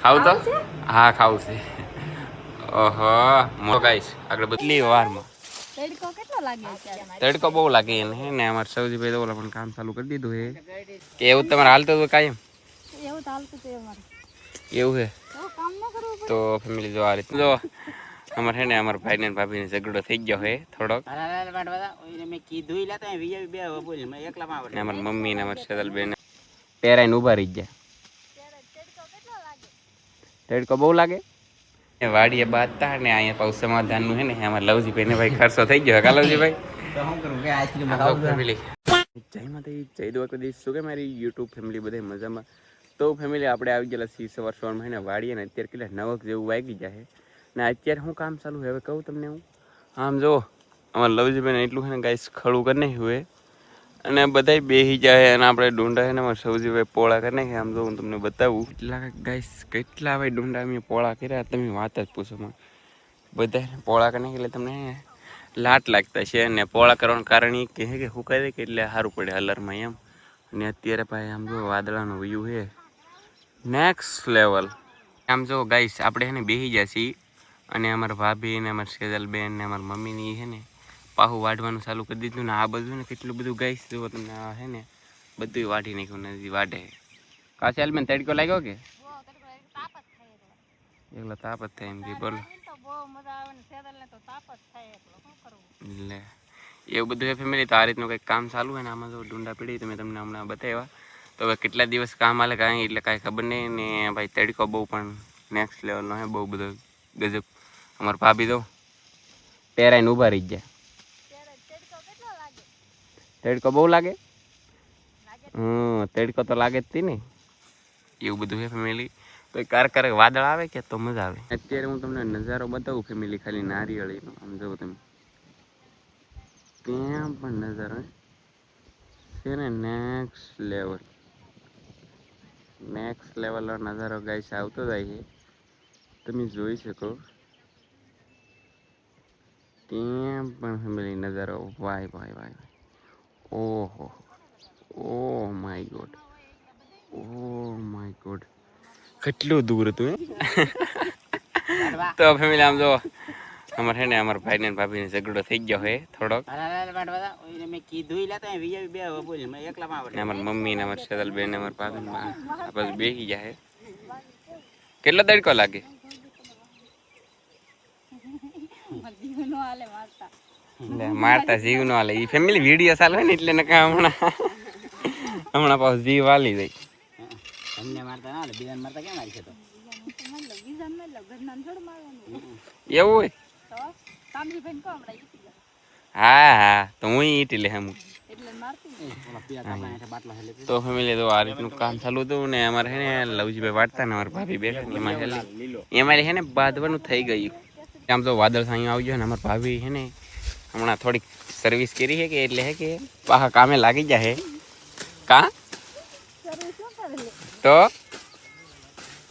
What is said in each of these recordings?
ખાવું તો હા ખાવું છે. ઓહો મો ગાઈસ આગળ બદલી વારમાં તડકો કેટલો લાગે છે? તડકો બહુ લાગે એને હે ને અમાર સૌજીભાઈ તો ઓલા પણ કામ ચાલુ કરી દીધું હે કે એવું તમારે હાલતું હતું કાયમ એવું તો હાલતું છે અમારે. એવું હે તો કામ ન કરવું પડે તો ફેમિલી જો આ રીતે જો અમારે હે ને અમારા ભાઈ ને ભાભી ને ઝઘડો થઈ ગયો હે થોડોક મેં કીધું લે તો બે બોલ મેં એકલા માં ને અમારી મમ્મી ને અમારી સેદલ બેન પેરાઈને ઊભા રહી ગયા. તડકો કેટલો લાગે? તડકો બહુ લાગે વાડીએ બાંધતા ને અહીંયા પાછું સમાધાન નું હે ને એમાં લવજીભાઈ ને ભાઈ ખર્ચો થઈ ગયો કા લવજીભાઈ તો શું કરું કે આઈસ્ક્રીમ ફેમિલી જય માતાજી જય દ્વારકાધીશ શું કે મારી યુટ્યુબ ફેમિલી બધે મજામાં. તો ફેમિલી આપણે આવી ગયેલા છીએ સવારમાં હે ને વાડીએ ને અત્યારે કેટલા 9 જેવું વાગી જાય ને અત્યારે શું કામ ચાલુ હવે કહું તમને હું આમ જો અમારા લવજીભાઈને એટલું છે ને ગાઈસ ખડું કરી નાખ્યું હોય અને બધાય બેસી જાય અને આપણે ડુંડા છે ને અમારા સૌજીભાઈ પોળા કરી નાખ્યા. આમ જો હું તમને બતાવું કેટલા ગાઈસ કેટલા ભાઈ ડુંડા અમે પોળા કર્યા તમે વાત જ પૂછો માં બધા પોળા કરી નાખી એટલે તમને લાટ લાગતા છે ને પોળા કરવાનું કારણ એ કહે કે શું કરે કે એટલે સારું પડે હલરમાં એમ. અને અત્યારે ભાઈ આમ જો વાદળાનો વ્યૂ છે નેક્સ્ટ લેવલ. આમ જો ગાઈસ આપણે છે ને બેસી ગયા છીએ અને અમારા ભાભી ને અમારા સેજલ બેન ને અમારા મમ્મીની છે ને પાહું વાઢવાનું ચાલુ કરી દીધું ને આ બધું ને કેટલું બધું ગાઈસ જુઓ તમને આ છે ને બધું વાઢી નાખ્યું નથી વાઢે કાચી હાલ બેન તડકો લાગ્યો કે એકલો તાપ જ થાય એમ કે બોલો લે એવું બધું છે ફેમિલી. તો આ રીતનું કંઈક કામ ચાલુ હોય ને આમાં જો ડુંડા પીડી તો મેં તમને હમણાં બતાવ્યા તો હવે કેટલા દિવસ કામ હાલે કાંઈ એટલે કાંઈ ખબર નહીં ને ભાઈ તડકો બહુ પણ નેક્સ્ટ લેવલનો હે બહુ બધો ગજબ. અમારા ભાભી તો પેરાઈને ઊભા રહી ગયા. તડકો બહુ લાગે તડકો તો લાગે જ તી ને એવું બધું છે ફેમિલી. તો ક્યારેક વાદળ આવે કે તો મજા આવે. અત્યારે હું તમને નજારો બતાવું ફેમિલી ખાલી નારિયેળીનો આમ જુઓ તમે ત્યાં પણ નજારો છે ને નેક્સ્ટ લેવલનો નજારો ગાઈસ આવતો જાય છે તમે જોઈ શકો. ત્યાં પણ ફેમિલી નજારો વાય ભાઈ ભાઈ ઓહો ઓ માય ગોડ કેટલું દૂર હતું તો ફેમિલી આમ જો અમારે છે ને અમારા ભાઈ ને ભાભી ને ઝઘડો થઈ ગયો હે થોડોક મેં કીધું લે તો બે બોલ મેં એકલા માં અમારી મમ્મી ને અમારી સેદલ બેન ને અમારી ભાભી બેસી ગયા હે. કેટલો તડકો લાગે મારતા જીવ નો હાલે. ઈ ફેમિલી વિડીયો ચાલુ હોય ને એટલે નકા હમણાં પાછું જીવ હાલી જાય. અમને મારતા ના બીજાને મારતા કેમ મારી છે તો એવું હોય હા હા તો હું ઈટી લે હમ તો ફેમિલી તો આ રીતનું કામ ચાલુ હતું ને અમારે છે ને લવજીભાઈ વાટતા ને અમારા ભાભી બેઠા ને એમાં અમારે છે ને બાંધવાનું થઈ ગયું. આમ તો વાદળ સાંઈ આવી ગયો ને અમારા ભાભી છે ને હમણાં થોડીક સર્વિસ કરી છે કે એટલે હે કે પાછા કામે લાગી જાય હે કા તો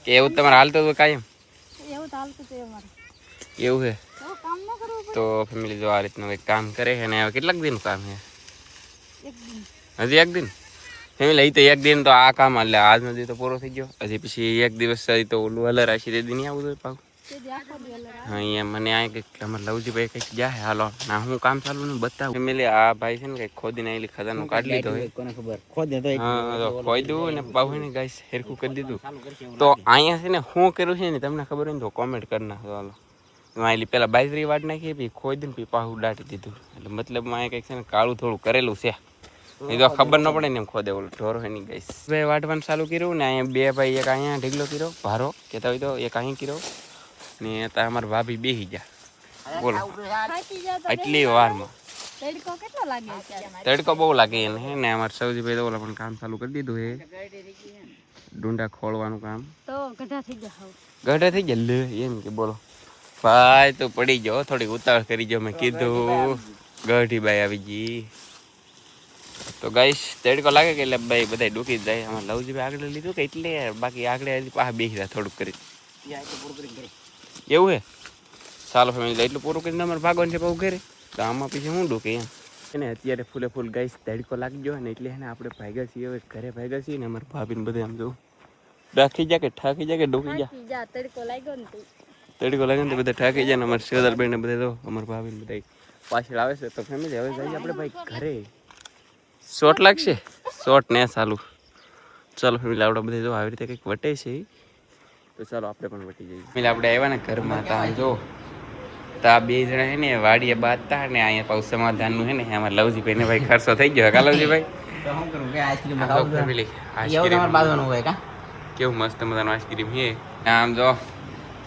કે એવું તમારે હાલતું હતું કાયમ એવું છે. તો ફેમિલી જો આ રીતનું કંઈક કામ કરે છે ને હવે કેટલાક દિન કામ છે હજી એક દિન ફેમિલી અહીં તો એક દિન તો આ કામ એટલે આજનો દી તો પૂરો થઈ ગયો હજી પછી એક દિવસ તો ઓલું અલર હશે તે નહીં આવું તો પાછું હા અહીંયા મને આ કંઈક અમારે લવજીભાઈ કંઈક જાય હાલો ના હું કામ ચાલુ ને બતાવું ફેમિલી. આ ભાઈ છે ને કંઈક ખોદીને આવેલી ખજાનું કાઢી લીધો હોય કોને ખબર ખોદે તો ખોદ્યું ને પાછું ને ગાઈસ હેરખું કરી દીધું. તો અહીંયા છે ને શું કર્યું છે ને તમને ખબર હોય ને તો કોમેન્ટ કરી નાખો હાલો. એલી પેલા બાજરી વાટ નાખી પછી ખોદી ને પછી પાછું દાટી દીધું એટલે મતલબ માં કંઈક છે ને કાળું થોડું કરેલું છે એ તો ખબર ન પડે ને એમ ખોદે ઓલું ઢોરો એની ગાઈસ. બે વાટવાનું ચાલુ કર્યું ને અહીંયા બે ભાઈ એક અહીંયા ઢીગલો કર્યો ભારો કહેતા હોય તો એક અહીં કર્યો ને ત્યાં અમારા ભાભી બેસી ગયા બોલો એટલી વારમાં તડકો બહુ લાગે એને હે ને અમારે સૌજીભાઈ તો ઓલા પણ કામ ચાલુ કરી દીધું હે ડુંડા ખોળવાનું કામ ગઢા થઈ ગયા લે એમ કે બોલો ભાઈ તો પડી ગયો થોડીક ઉતાવળ કરી ગયો મેં કીધું ગઢી બાઈ આવી ગઈ. તો ગાઈસ તડકો લાગે કે એટલે ભાઈ બધા ડૂકી જ જાય. આમાં લવજીભાઈ આગળ લીધું કે એટલે બાકી આગળ પાછા બેસી રહ્યા થોડુંક કરી એવું હે. ચાલો ફેમિલી એટલું પૂરું કરીને અમારે ભાગવાનું છે બહુ ઘરે તો આમાં પછી હું ડૂકે એમ એને અત્યારે ફૂલે ફૂલ ગાઈસ તડકો લાગી ગયો ને એટલે એને આપણે ભાગ્યા છીએ હવે ઘરે ભાગ્યા છીએ ને અમારે ભાભીને બધે આમ જોવું રાખી જા કે ઠાકી જા કે ડોકી જા થાકી જા તડકો લાગ્યો ને તે. તડકો લાગે ને તો બધા ઠાકી જાય ને અમારે શિવદારભાઈ ને બધા તો અમારા ભાભી ને બધા પાછળ આવે છે તો ફેમિલી હવે જઈએ આપણે ભાઈ ઘરે શોર્ટ લાગશે શોર્ટ ને ચાલુ ચાલો ફેમિલી આપણે બધા જો આવી રીતે કંઈક વટે છે તો ચાલો આપણે પણ વટી જઈએ ફેમિલી આપણે આવ્યા ને ઘરમાં તા જો તા બે જણા હે ને વાડીએ બાંધતા ને અહીંયા પાછું સમાધાનનું હે ને આમાં લવજીભાઈ ને ભાઈ ખર્ચો થઈ ગયો કા લવજીભાઈ તો શું કરું કે આઈસ્ક્રીમ આ તો ફેમિલી એવું તમારે બાંધવાનું હોય કા કેવું મસ્ત મજાનું આઈસ્ક્રીમ છે આમ જો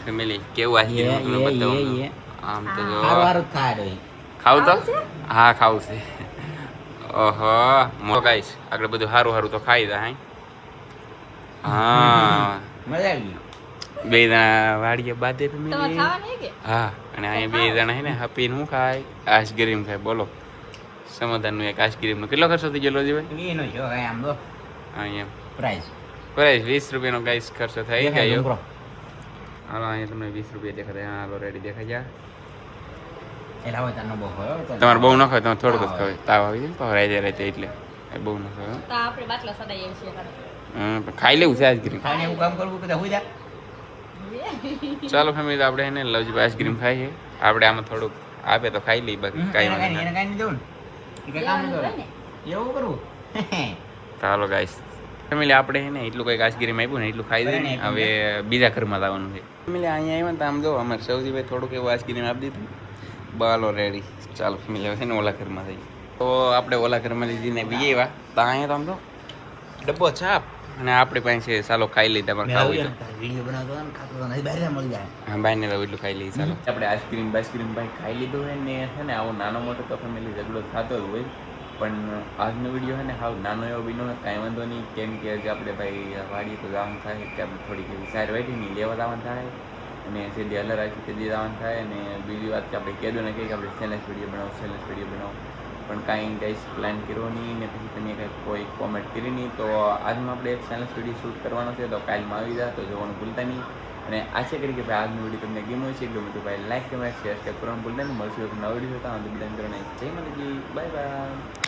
ફેમિલી કેવું આઈસ્ક્રીમ તમને બતાવું આમ તો જો હારું હારું થાય રહી ખાવું તો હા ખાવું છે ઓહો મો ગાઈસ આગળ બધું સારું સારું તો ખાઈ જાય હા મજા આવી બે જણા વાડીએ બાંધે તમારે ફેમિલી ખાવાની કે હા અને અહીંયા બે જણા હે ને હપીને શું ખાય આઈસ્ક્રીમ ખાય બોલો સમાધાનનું એક આઈસ્ક્રીમનો કેટલો ખર્ચો થઈ ગયો લોજીભાઈ એનો જો કાંઈ આમ તો અહીંયા પ્રાઇસ પ્રાઇસ 20 રૂપિયાનો ગાઈસ ખર્ચો થઈ ગયો હાલો અહીંયા તમને 20 રૂપિયા દેખાતા હાલો રેડી દેખાઈ જા એલા હોય તાનો બહુ હોય તમારે બહુ ન ખાય તમારે થોડુંક જ ખાય તાવ આવી જાય ને રાતે રાતે એટલે બહુ ન ખાય તો આપણે બાટલા સડાઈએ છીએ પણ ખાઈ લેવું છે આઈસ્ક્રીમ ખાઈને એવું કામ કરવું કે હોય જા ચાલો ફેમિલી તો આપણે એને લવજી આઈસ્ક્રીમ ખાઈએ આપણે આમાં થોડુંક આપે તો ખાઈ લઈએ બાકી કાંઈ વાંધો એને નહીં. કાંઈ નહીં દેવું ને એ કાંઈ કામ નહીં કરે એવું કરવું ચાલો ગાઈસ ફેમિલી આપણે હે ને એટલું કંઈક આઈસ્ક્રીમ આપ્યું ને એટલું ખાઈ દઈએ ને હવે બીજા ઘરમાં જવાનું છે ફેમિલી અહીંયા આવ્યા ને તો આમ જો અમારે સૌજીભાઈ થોડુંક એવું આઈસ્ક્રીમ આપી દીધું બાલો રેડી ચાલો ફેમિલી હવે છે ને ઓલા ઘરમાં થઈ તો આપણે ઓલા ઘરમાં લીધીને બીજે એવા તો અહીંયા તો આમ તો ડબ્બો છાપ અને આપણી પાસે છે ચાલો ખાઈ લઈએ તમારે ખાવું હોય તો વિડીયો બનાવતો હતો ને ખાતો હતો ને બહાર મળી જાય હા ભાઈને તો એટલું ખાઈ લઈએ ચાલો આપણે આઈસ્ક્રીમ ભાઈ ખાઈ લીધું હોય ને છે ને આવો નાનો મોટો તો ફેમિલી ઝઘડો થતો જ હોય પણ આજનો વિડીયો છે ને હાવ નાનો એવો બીનો કાંઈ વાંધો નહીં કેમ કે હજી આપણે ભાઈ વાડીએ તો જવાનું થાય કે આપણે થોડીક એવી સાર વાટી નહીં લેવા જવાનું થાય અને સીધી અલર રાખી સીધી જવાનું થાય અને બીજી વાત કે આપણે કહેજો ને કે આપણે સેલેસ વિડીયો બનાવો પણ કાંઈ ગાઈસ પ્લાન કર્યો નહીં ને પછી તમે કંઈક કોઈ કોમેન્ટ કરી નહીં તો આજમાં આપણે એક સેલેસ વિડીયો શૂટ કરવાનો છે તો કાલમાં આવી જાય તો જોવાનું ભૂલતા નહીં અને આશા કરી કે ભાઈ આજનો વિડીયો તમને ગમ્યો છે ગમે તો ભાઈ લાઈક કમેન્ટ શેર કરવાનું ભૂલતા નહીં મળશું એક નવો વિડીયો હતા બધાને જય માતાજી બાય બાય